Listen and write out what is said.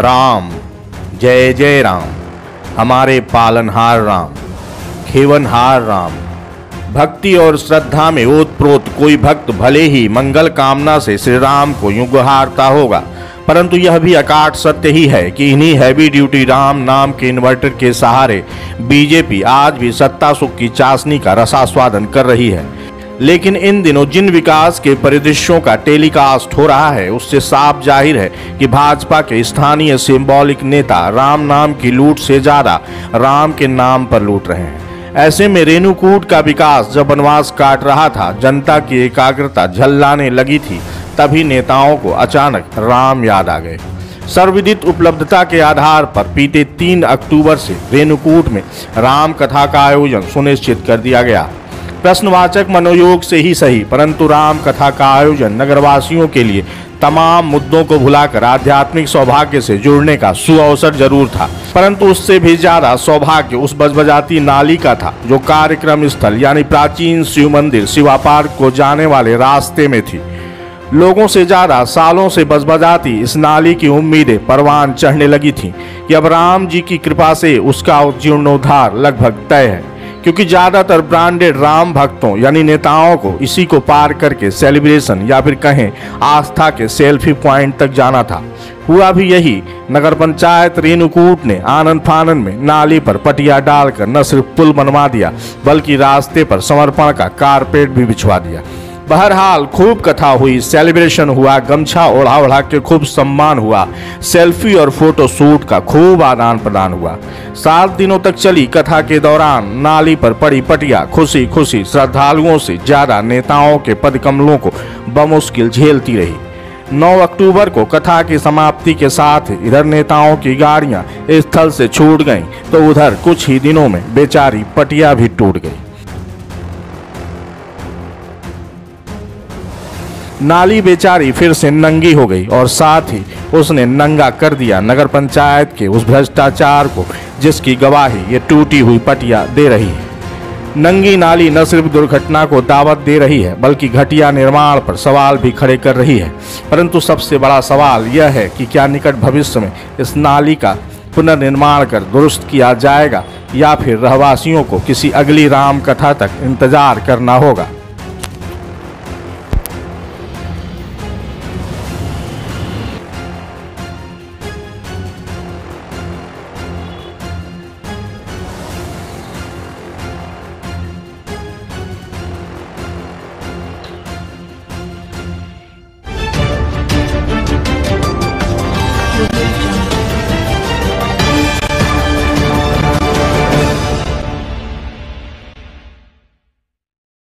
राम, जय जय राम, हमारे पालनहार राम, खेवनहार राम। भक्ति और श्रद्धा में ओतप्रोत कोई भक्त भले ही मंगल कामना से श्री राम को यूं गुहारता होगा, परंतु यह भी अकाट सत्य ही है कि इन्हीं हैवी ड्यूटी राम नाम के इन्वर्टर के सहारे बीजेपी आज भी सत्ता सुख की चाशनी का रसास्वादन कर रही है। लेकिन इन दिनों जिन विकास के परिदृश्यों का टेलीकास्ट हो रहा है, उससे साफ जाहिर है कि भाजपा के स्थानीय सिंबॉलिक नेता राम नाम की लूट से ज्यादा राम के नाम पर लूट रहे हैं। ऐसे में रेणुकूट का विकास जब वनवास काट रहा था, जनता की एकाग्रता झल्लाने लगी थी, तभी नेताओं को अचानक राम याद आ गए। सर्वविदित उपलब्धता के आधार पर बीते 3 अक्टूबर से रेणुकूट में राम कथा का आयोजन सुनिश्चित कर दिया गया। प्रश्नवाचक मनोयोग से ही सही, परंतु राम कथा का आयोजन नगरवासियों के लिए तमाम मुद्दों को भुलाकर आध्यात्मिक सौभाग्य से जुड़ने का सुअवसर जरूर था, परंतु उससे भी ज्यादा सौभाग्य उस बजबजाती नाली का था जो कार्यक्रम स्थल यानी प्राचीन शिव मंदिर शिवा पार्क को जाने वाले रास्ते में थी। लोगों से ज्यादा सालों से बजबजाती इस नाली की उम्मीदें परवान चढ़ने लगी थीं कि अब राम जी की कृपा से उसका जीर्णोद्धार लगभग तय है, क्योंकि ज्यादातर ब्रांडेड राम भक्तों यानी नेताओं को इसी को पार करके सेलिब्रेशन या फिर कहें आस्था के सेल्फी पॉइंट तक जाना था। हुआ भी यही। नगर पंचायत रेणुकूट ने आनंद फानन में नाली पर पटिया डालकर न सिर्फ पुल बनवा दिया, बल्कि रास्ते पर समर्पण का कारपेट भी बिछवा दिया। बहरहाल खूब कथा हुई, सेलिब्रेशन हुआ, गमछा ओढ़ा ओढ़ा के खूब सम्मान हुआ, सेल्फी और फोटो शूट का खूब आदान प्रदान हुआ। 7 दिनों तक चली कथा के दौरान नाली पर पड़ी पटिया खुशी खुशी श्रद्धालुओं से ज्यादा नेताओं के पदकमलों को बमुश्किल झेलती रही। 9 अक्टूबर को कथा की समाप्ति के साथ इधर नेताओं की गाड़ियां स्थल से छूट गईं, तो उधर कुछ ही दिनों में बेचारी पटिया भी टूट गई। नाली बेचारी फिर से नंगी हो गई और साथ ही उसने नंगा कर दिया नगर पंचायत के उस भ्रष्टाचार को जिसकी गवाही ये टूटी हुई पटिया दे रही है। नंगी नाली न सिर्फ दुर्घटना को दावत दे रही है, बल्कि घटिया निर्माण पर सवाल भी खड़े कर रही है। परंतु सबसे बड़ा सवाल यह है कि क्या निकट भविष्य में इस नाली का पुनर्निर्माण कर दुरुस्त किया जाएगा या फिर रहवासियों को किसी अगली राम कथा तक इंतजार करना होगा।